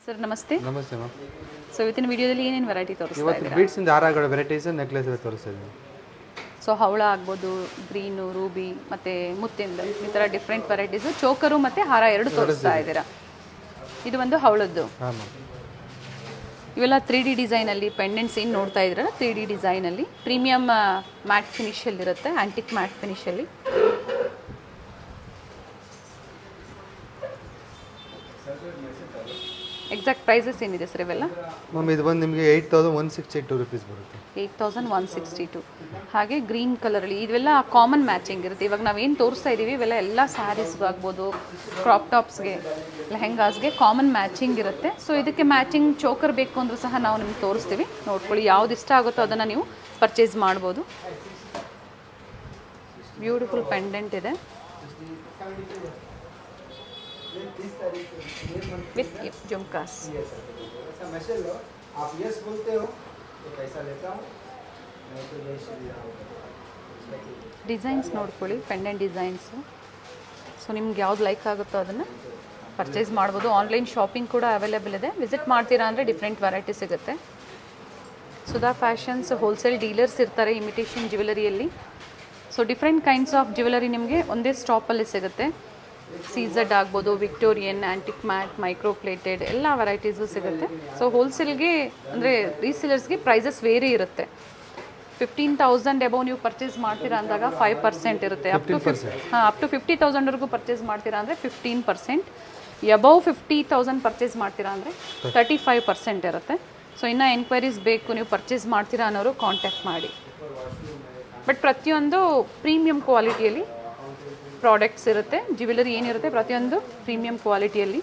Sir ನಮಸ್ತೆ. ನಮಸ್ತೆ ma'am. So ಇವತ್ತಿನ ವಿಡಿಯೋದಲ್ಲಿ ಏನೇನು ವೆರೈಟಿ ತೋರಿಸ್ತಾ ಇವತ್ತು ಇದ್ದೀರಾ? ಬೀಡ್ಸಿಂದ ಹಾರಗಳ ವೆರೈಟೀಸ್ ನೆಕ್ಲೆಸ್ ತೋರಿಸ್ತಾ ಇದ್ದೀನಿ. ಸೊ ಹವಳ ಆಗ್ಬೋದು, ಗ್ರೀನು, ರೂಬಿ ಮತ್ತು ಮುತ್ತಿಂದ ಈ ಥರ ಡಿಫ್ರೆಂಟ್ ವೆರೈಟೀಸು, ಚೋಕರು ಮತ್ತು ಹಾರ ಎರಡು ತೋರಿಸ್ತಾ ಇದ್ದೀರಾ. ಇದು ಒಂದು ಹವಳದ್ದು. ಹಾಂ ಮ್ಯಾಮ್. ಇವೆಲ್ಲ 3D ಡಿಸೈನಲ್ಲಿ ಪೆಂಡೆಂಟ್ಸ್ ಏನು ನೋಡ್ತಾ ಇದ್ದೀರಲ್ಲ, 3D ಡಿಸೈನಲ್ಲಿ ಪ್ರೀಮಿಯಮ್ ಮ್ಯಾಟ್ ಫಿನಿಷಲ್ಲಿರುತ್ತೆ, ಆ್ಯಂಟಿಕ್ ಮ್ಯಾಟ್ ಫಿನಿಷಲ್ಲಿ. ಎಕ್ಸಾಕ್ಟ್ ಪ್ರೈಸಸ್ ಏನಿದೆ ಸರ್ ಇವೆಲ್ಲ? ಮ್ಯಾಮ್ ಇದು ಬಂದು ನಿಮಗೆ 8,162 ರುಪೀಸ್ ಬರುತ್ತೆ. 8,162. ಹಾಗೆ ಗ್ರೀನ್ ಕಲರಲ್ಲಿ ಇವೆಲ್ಲ ಕಾಮನ್ ಮ್ಯಾಚಿಂಗ್ ಇರುತ್ತೆ. ಇವಾಗ ನಾವೇನು ತೋರಿಸ್ತಾ ಇದ್ದೀವಿ ಇವೆಲ್ಲ ಎಲ್ಲ ಸ್ಯಾರೀಸ್ಗೆ ಆಗ್ಬೋದು, ಕ್ರಾಪ್ ಟಾಪ್ಸ್ಗೆ, ಲೆಹೆಂಗಾಸ್ಗೆ ಕಾಮನ್ ಮ್ಯಾಚಿಂಗ್ ಇರುತ್ತೆ. ಸೊ ಇದಕ್ಕೆ ಮ್ಯಾಚಿಂಗ್ ಚೋಕರ್ ಬೇಕು ಅಂದರೂ ಸಹ ನಾವು ನಿಮ್ಗೆ ತೋರಿಸ್ತೀವಿ. ನೋಡ್ಕೊಳ್ಳಿ, ಯಾವ್ದು ಇಷ್ಟ ಆಗುತ್ತೋ ಅದನ್ನು ನೀವು ಪರ್ಚೇಸ್ ಮಾಡ್ಬೋದು. ಬ್ಯೂಟಿಫುಲ್ ಪೆಂಡೆಂಟ್ ಇದೆ ವಿತ್ ಜುಮ್ಕಾಸ್. ಡಿಸೈನ್ಸ್ ನೋಡ್ಕೊಳ್ಳಿ, ಪೆಂಡೆಂಟ್ ಡಿಸೈನ್ಸು. ಸೊ ನಿಮ್ಗೆ ಯಾವ್ದು ಲೈಕ್ ಆಗುತ್ತೋ ಅದನ್ನು ಪರ್ಚೇಸ್ ಮಾಡ್ಬೋದು. ಆನ್ಲೈನ್ ಶಾಪಿಂಗ್ ಕೂಡ ಅವೈಲೇಬಲ್ ಇದೆ. ವಿಸಿಟ್ ಮಾಡ್ತೀರಾ ಅಂದರೆ ಡಿಫ್ರೆಂಟ್ ವೆರೈಟಿ ಸಿಗುತ್ತೆ. ಸುಧಾ ಫ್ಯಾಷನ್ಸ್ ಹೋಲ್ಸೇಲ್ ಡೀಲರ್ಸ್ ಇರ್ತಾರೆ ಇಮಿಟೇಷನ್ ಜ್ಯುವೆಲರಿಯಲ್ಲಿ. So different kinds of jewellery ನಿಮಗೆ ಒಂದೇ ಸ್ಟಾಪಲ್ಲಿ ಸಿಗುತ್ತೆ. ಸೀಝಡ್ ಆಗ್ಬೋದು, Victorian, antique matte, micro plated ಎಲ್ಲ ವೆರೈಟೀಸು ಸಿಗುತ್ತೆ. ಸೊ ಹೋಲ್ಸೇಲ್ಗೆ ಅಂದರೆ ರೀಸೇಲರ್ಸ್ಗೆ ಪ್ರೈಸಸ್ ವೇರಿ ಇರುತ್ತೆ. 15,000 ಎಬವ್ ನೀವು ಪರ್ಚೇಸ್ ಮಾಡ್ತೀರಾ ಅಂದಾಗ 5% ಇರುತ್ತೆ. ಅಪ್ ಟು 50,000ವರೆಗೂ ಪರ್ಚೇಸ್ ಮಾಡ್ತೀರಾ ಅಂದರೆ 15%. ಎಬವ್ 50,000 ಪರ್ಚೇಸ್ ಮಾಡ್ತೀರಾ ಅಂದರೆ 35% ಇರುತ್ತೆ. ಸೊ ಇನ್ನೂ ಎನ್ಕ್ವೈರೀಸ್ ಬೇಕು, ನೀವು ಪರ್ಚೇಸ್ ಮಾಡ್ತೀರಾ ಅನ್ನೋರು ಕಾಂಟ್ಯಾಕ್ಟ್ ಮಾಡಿ. ಬಟ್ ಪ್ರತಿಯೊಂದು ಪ್ರೀಮಿಯಂ ಕ್ವಾಲಿಟಿಯಲ್ಲಿ ಪ್ರಾಡಕ್ಟ್ಸ್ ಇರುತ್ತೆ. ಜ್ಯುವೆಲರಿ ಏನಿರುತ್ತೆ ಪ್ರತಿಯೊಂದು ಪ್ರೀಮಿಯಂ ಕ್ವಾಲಿಟಿಯಲ್ಲಿ.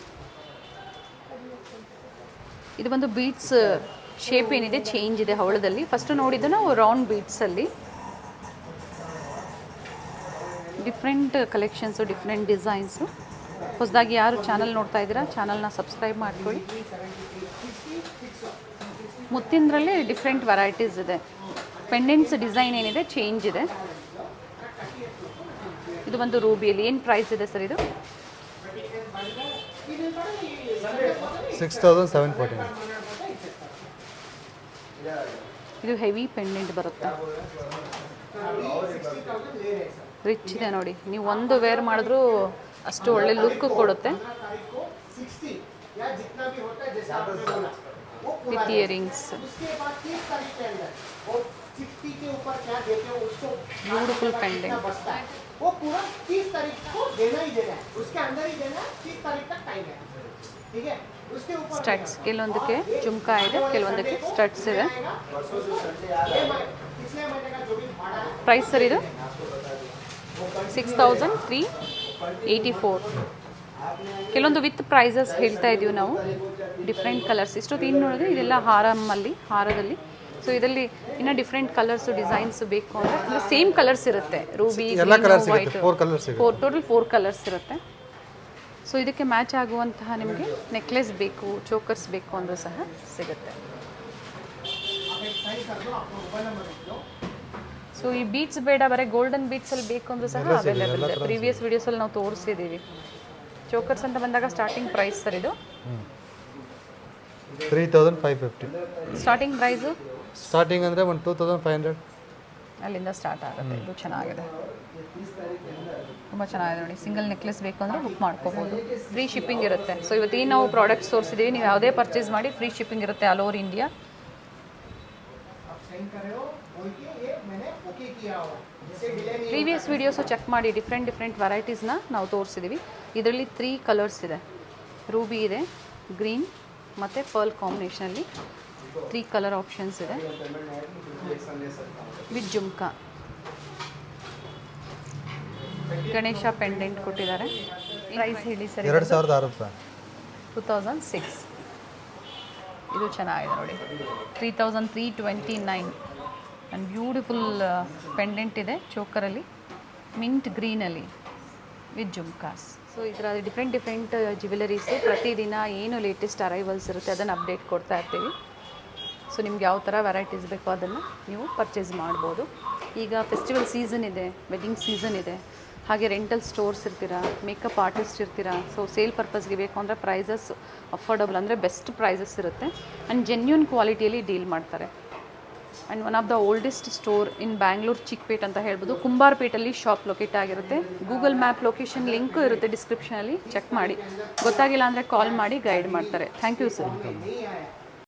ಇದು ಒಂದು ಬೀಡ್ಸ್ ಶೇಪ್ ಏನಿದೆ ಚೇಂಜ್ ಇದೆ ಹವಳದಲ್ಲಿ. ಫಸ್ಟ್ ನೋಡಿದ್ದು ನಾವು ರೌಂಡ್ ಬೀಡ್ಸಲ್ಲಿ. Different collections, different designs. ಹೊಸದಾಗಿ ಯಾರು ಚಾನಲ್ ನೋಡ್ತಾ ಇದ್ದೀರಾ ಚಾನಲ್ನ ಸಬ್ಸ್ಕ್ರೈಬ್ ಮಾಡ್ಕೊಳ್ಳಿ. ಮುತ್ತಿಂದ್ರಲ್ಲೇ ಡಿಫ್ರೆಂಟ್ ವೆರೈಟೀಸ್ ಇದೆ. ಪೆಂಡೆಂಟ್ಸ್ ಡಿಸೈನ್ ಏನಿದೆ ಚೇಂಜ್ ಇದೆ. ಇದು ಒಂದು ರೂಬಿಯಲ್ಲಿ ಏನು ಪ್ರೈಸ್ ಇದೆ ಸರ್ ಇದು? 6,740. ಇದು ಹೆವಿ ಪೆಂಡೆಂಟ್ ಬರುತ್ತೆ, ರಿಚ್ ಇದೆ ನೋಡಿ. ನೀವು ಒಂದು ವೇರ್ ಮಾಡಿದ್ರೂ ಅಷ್ಟು ಒಳ್ಳೆ ಲುಕ್ ಕೊಡುತ್ತೆ. With earrings, beautiful pendant. वो पूरा 30 तारीख को देना ही देना है, उसके अंदर ही देना है, 30 तारीख तक टाइम है, ठीक है. उसके ऊपर ಸ್ಟಡ್ಸ್, ಕೆಲವೊಂದಕ್ಕೆ ಜುಮ್ಕಾ ಇದೆ, ಕೆಲವೊಂದಕ್ಕೆ ಸ್ಟಡ್ಸ್ ಇದೆ. पिछले महीने का जो भी भाड़ा है ಪ್ರೈಸ್ ಸರ್ ಇದು 6,384. ಕೆಲವೊಂದು ವಿತ್ ಪ್ರೈಸಸ್ ಹೇಳ್ತಾ ಇದ್ದೀವಿ ನಾವು. ಡಿಫ್ರೆಂಟ್ ಕಲರ್ಸ್ ಇಷ್ಟೊತ್ತು ಏನು ನೋಡಿದ್ರೆ ಇದೆಲ್ಲ ಹಾರದಲ್ಲಿ. ಸೊ ಇದರಲ್ಲಿ ಇನ್ನೂ ಡಿಫ್ರೆಂಟ್ ಕಲರ್ಸು, ಡಿಸೈನ್ಸ್ ಬೇಕು ಅಂದರೆ ಸೇಮ್ ಕಲರ್ಸ್ ಇರುತ್ತೆ. ರೂಬಿ, ವೈಟ್, ಟೋಟಲ್ 4 ಕಲರ್ಸ್ ಇರುತ್ತೆ. ಸೊ ಇದಕ್ಕೆ ಮ್ಯಾಚ್ ಆಗುವಂತಹ ನಿಮಗೆ ನೆಕ್ಲೆಸ್ ಬೇಕು, ಚೋಕರ್ಸ್ ಬೇಕು ಅಂದರೂ ಸಹ ಸಿಗುತ್ತೆ. ಸೊ ಈ ಬೀಟ್ಸ್ ಬೇಡ, ಬರೀ ಗೋಲ್ಡನ್ ಬೀಟ್ಸಲ್ಲಿ ಬೇಕು ಅಂದರೂ ಸಹ ಅವೈಲೇಬಲ್ ಇದೆ. ಪ್ರೀವಿಯಸ್ ವೀಡಿಯೋಸಲ್ಲಿ ನಾವು ತೋರಿಸಿದ್ದೀವಿ. ಚೋಕರ್ಸ್ ಅಂತ ಬಂದಾಗ ಸ್ಟಾರ್ಟಿಂಗ್ ಪ್ರೈಸ್ ಸರ್ ಇದು 3,550. ಸ್ಟಾರ್ಟಿಂಗ್ ಪ್ರೈಸು ಸ್ಟಾರ್ಟಿಂಗ್ ಅಂದರೆ ಒಂದು 2,500 ಅಲ್ಲಿಂದ ಸ್ಟಾರ್ಟ್ ಆಗುತ್ತೆ. ಇದು ಚೆನ್ನಾಗಿದೆ, ತುಂಬ ಚೆನ್ನಾಗಿದೆ ನೋಡಿ. ಸಿಂಗಲ್ ನೆಕ್ಲೆಸ್ ಬೇಕು ಅಂದರೆ ಬುಕ್ ಮಾಡ್ಕೋಬೋದು. ಫ್ರೀ ಶಿಪ್ಪಿಂಗ್ ಇರುತ್ತೆ. ಸೊ ಇವತ್ತೇನು ನಾವು ಪ್ರಾಡಕ್ಟ್ಸ್ ತೋರಿಸಿದ್ದೀವಿ, ನೀವು ಯಾವುದೇ ಪರ್ಚೇಸ್ ಮಾಡಿ ಫ್ರೀ ಶಿಪ್ಪಿಂಗ್ ಇರುತ್ತೆ all over India. Previous videos check ಮಾಡಿ, ಡಿಫ್ರೆಂಟ್ ವೆರೈಟೀಸ್ನ ನಾವು ತೋರಿಸಿದ್ದೀವಿ. ಇದರಲ್ಲಿ 3 ಕಲರ್ಸ್ ಇದೆ. ರೂಬಿ ಇದೆ, ಗ್ರೀನ್ ಮತ್ತು ಪರ್ಲ್ ಕಾಂಬಿನೇಷನಲ್ಲಿ 3 ಕಲರ್ ಆಪ್ಷನ್ಸ್ ಇದೆ ವಿತ್ ಜುಮ್ಕಾ. ಗಣೇಶ ಪೆಂಡೆಂಟ್ ಕೊಟ್ಟಿದ್ದಾರೆ. ಪ್ರೈಸ್ ಹೇಳಿ ಸರ್? 2,006 ರೂಪಾಯಿ. 2006. ಇದು ಚೆನ್ನಾಗಿದೆ ನೋಡಿ, 3,329. ಆ್ಯಂಡ್ ಬ್ಯೂಟಿಫುಲ್ ಪೆಂಡೆಂಟ್ ಇದೆ ಚೋಕರಲ್ಲಿ, ಮಿಂಟ್ ಗ್ರೀನಲ್ಲಿ ವಿತ್ ಜುಮ್ಕಾಸ್. ಸೊ ಇದರ ಡಿಫ್ರೆಂಟ್ ಜ್ಯುವೆಲರೀಸು ಪ್ರತಿದಿನ ಏನು ಲೇಟೆಸ್ಟ್ ಅರೈವಲ್ಸ್ ಇರುತ್ತೆ ಅದನ್ನು ಅಪ್ಡೇಟ್ ಕೊಡ್ತಾ ಇರ್ತೀವಿ. ಸೊ ನಿಮ್ಗೆ ಯಾವ ಥರ ವೆರೈಟೀಸ್ ಬೇಕೋ ಅದನ್ನು ನೀವು ಪರ್ಚೇಸ್ ಮಾಡ್ಬೋದು. ಈಗ ಫೆಸ್ಟಿವಲ್ ಸೀಸನ್ ಇದೆ, ವೆಡ್ಡಿಂಗ್ ಸೀಸನ್ ಇದೆ, ಹಾಗೆ ರೆಂಟಲ್ ಸ್ಟೋರ್ಸ್ ಇರ್ತೀರಾ, ಮೇಕಪ್ ಆರ್ಟಿಸ್ಟ್ ಇರ್ತೀರಾ, ಸೊ ಸೇಲ್ ಪರ್ಪಸ್ಗೆ ಬೇಕು ಅಂದರೆ ಪ್ರೈಸಸ್ ಅಫೋರ್ಡಬಲ್ ಅಂದರೆ ಬೆಸ್ಟ್ ಪ್ರೈಸಸ್ ಇರುತ್ತೆ ಆ್ಯಂಡ್ ಜೆನ್ಯೂನ್ ಕ್ವಾಲಿಟಿಯಲ್ಲಿ ಡೀಲ್ ಮಾಡ್ತಾರೆ. And one of the oldest store ಇನ್ ಬ್ಯಾಂಗ್ಳೂರ್ ಚಿಕ್ಪೇಟ್ ಅಂತ ಹೇಳ್ಬೋದು. ಕುಂಬಾರ್ಪೇಟಲ್ಲಿ ಶಾಪ್ ಲೊಕೇಟ್ ಆಗಿರುತ್ತೆ. ಗೂಗಲ್ ಮ್ಯಾಪ್ ಲೊಕೇಶನ್ ಲಿಂಕು ಇರುತ್ತೆ ಡಿಸ್ಕ್ರಿಪ್ಷನಲ್ಲಿ, ಚೆಕ್ ಮಾಡಿ. ಗೊತ್ತಾಗಿಲ್ಲ ಅಂದರೆ ಕಾಲ್ ಮಾಡಿ ಗೈಡ್ ಮಾಡ್ತಾರೆ. Thank you sir. नहीं आया